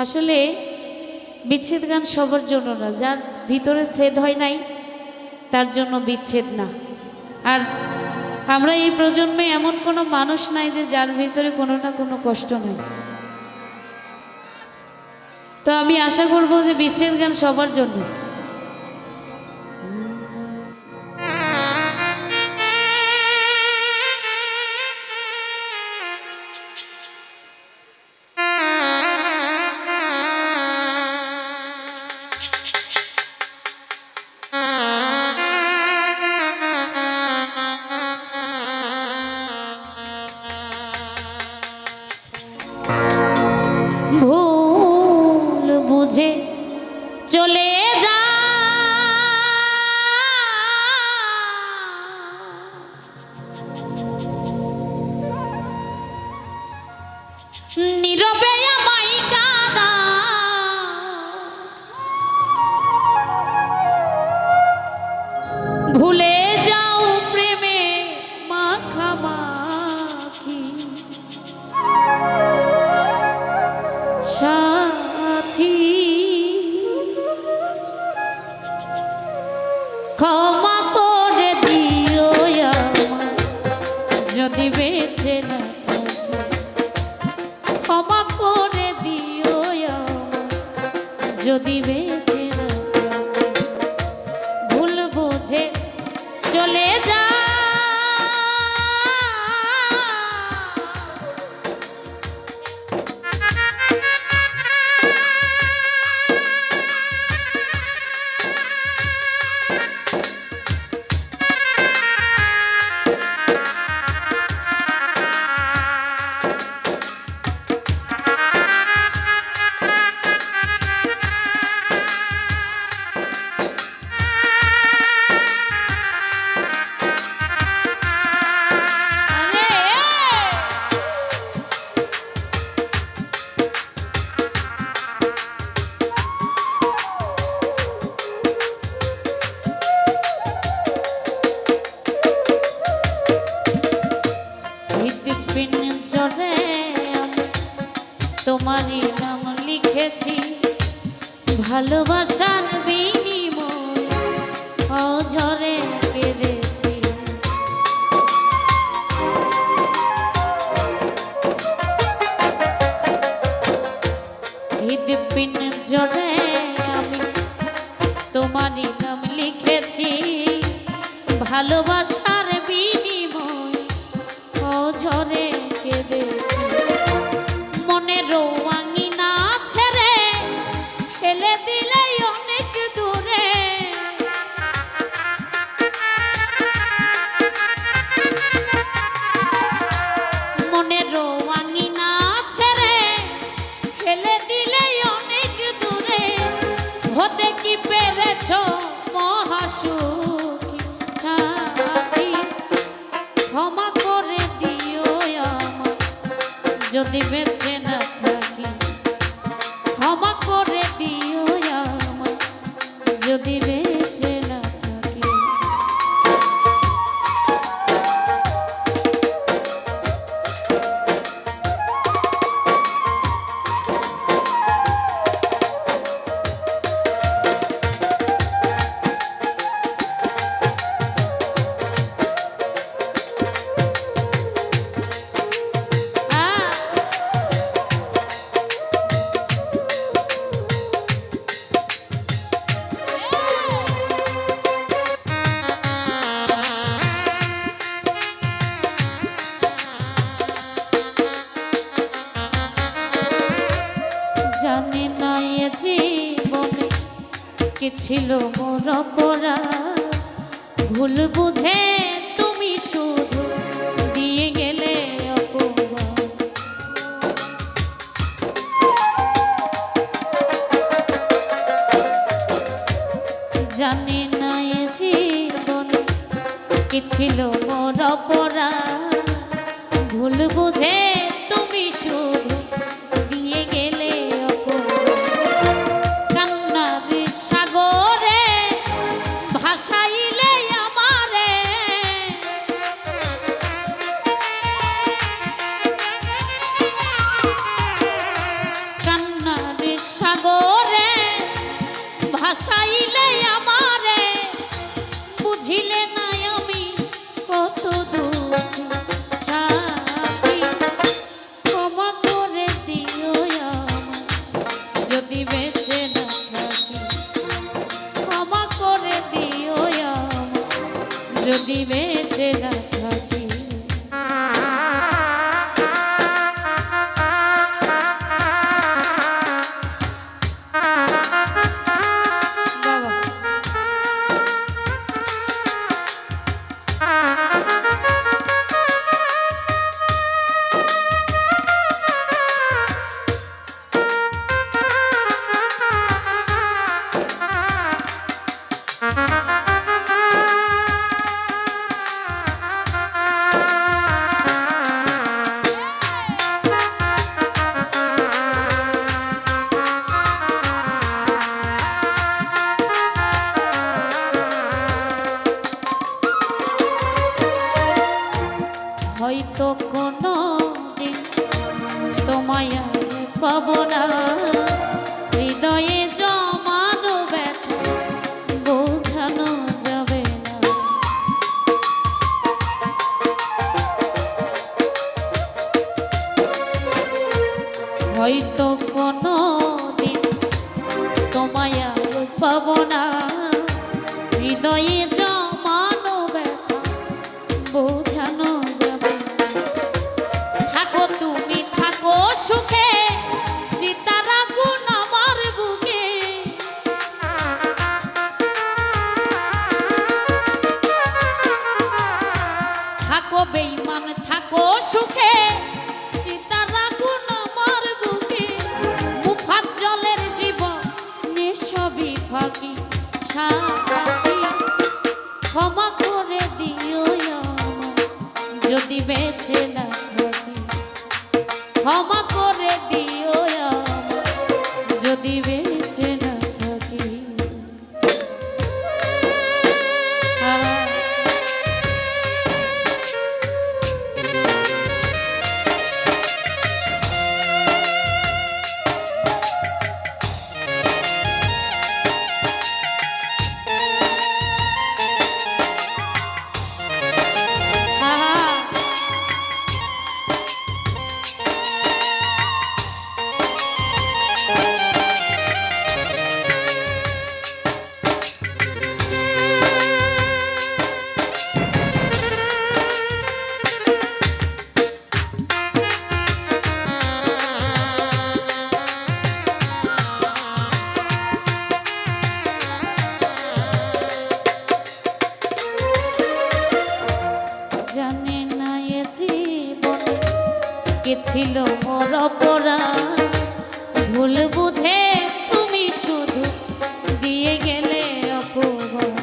আসলে বিচ্ছেদ গান সবার জন্য না, যার ভিতরে ছেদ হয় নাই তার জন্য বিচ্ছেদ না। আর আমরা এই প্রজন্মে এমন কোনো মানুষ নাই যে যার ভিতরে কোনো না কোনো কষ্ট নাই। তো আমি আশা করব যে বিচ্ছেদ গান সবার জন্য। ভুল বুঝে চলে যা, নীরবে আমায় কাঁদা, ভুলে যাও প্রেমে মাখামাখি সাথী, ক্ষমা করে দিও আমায় যদি বেঁচে না থাকি, ক্ষমা করে দিও আমায় যদি বেঁচে না থাকি, ভুল বুঝে চলে যা। তোমারই নাম লিখেছি, ভালোবাসার বিনিময় অঝরে কেঁদেছি। হৃদপিঞ্জরে আমি তোমারই নাম লিখেছি, ভালোবাসার বিনিময় অঝরে কেঁদেছি। মনের আঙিনা ছেড়ে ফেলে দিলে অনেক দূরে, মনের আঙিনা ছেড়ে ফেলে দিলে অনেক দূরে, হতে কি পেরেছ মহাসুখী সাথী, ক্ষমা করে দিও আমায় যদি বেঁচে না থাকি, ক্ষমা করে দিও আমায় যদি বেঁচে না থাকি। জানি না এ জীবনে কি ছিল মোর অপরাধ, ভুল বুঝে তুমি শুধু দিয়ে গেলে অপবাদ। জানি না এ জীবনে কি ছিল মোর অপরাধ, ভুল বুঝে তুমি শুধু দিয়ে গেলে কান্নার সাগরে ভাসাইলে আমারে, কান্নার বেঁচে না থাকি। হয়তো কোনো দিন তোমায় আর পাবো না, হৃদয়ে জমানো ব্যথা বোঝানো যাবে না। হয়তো কোনো দিন তোমায় আর পাবো না, হৃদয়ে জমানো ব্যথা বোঝানো যাবে। থাকো তুমি থাকো সুখে, চিতার আগুন আমার বুকে। থাকো বেঈমান থাকো সুখে, চিতার আগুন আমার বুকে। মুখার জলের জীবন সবই ফাঁকি সাথী, ক্ষমা করে দিও আমায় যদি বেঁচে না থাকি। ক্ষমা করে দিও আমায় যদি বেঁচে না থাকি। জানে না এ জীবনে কে ছিল মোর অপরাধ, ভুল বুঝে তুমি শুধু দিয়ে গেলে অপবাদ।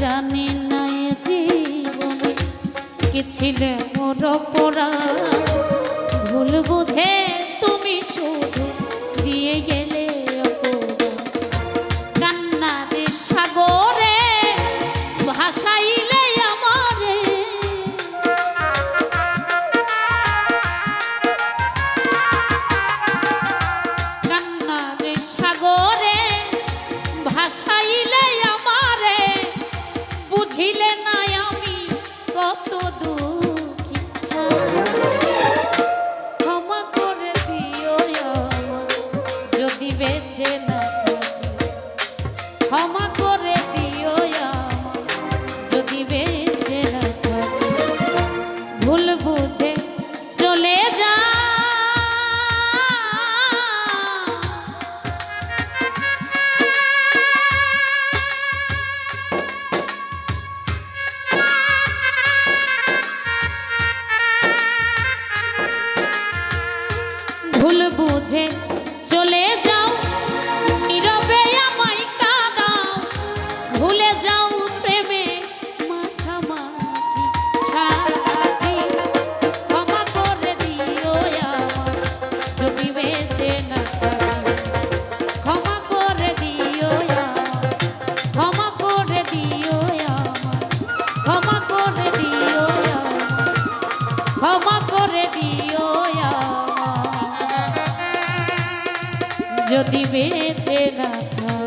জানে না এ জীবনে কে ছিল মোর অপরাধ, ভুল বুঝে তুমি শুধু দিয়ে গেলে সাগরে ভাসাইলে আমারে। কান্নার সাগরে ভাসাইলে আমারে, বুঝিলে না আমি কত দুঃখী। ক্ষমা করে দিও যদি বেঁচে না থাকি। ক্ষমা করে দিও আমায় যদি বেঁচে না থাকি। ভুল বুঝে চলে যা, ভুল বুঝে চলে যাও, নীরবে আমায় কাঁদাও। ভুলে যাও প্রেমে মাখামাখি সাথী, ক্ষমা করে দিও আমায় যদি বেঁচে না থাকি। ক্ষমা করে দিও আমায়, ক্ষমা করে দিও আমায়, ক্ষমা করে দিও আমায়, ক্ষমা করে দিও আমায় যদি বেঁচে না থাকি।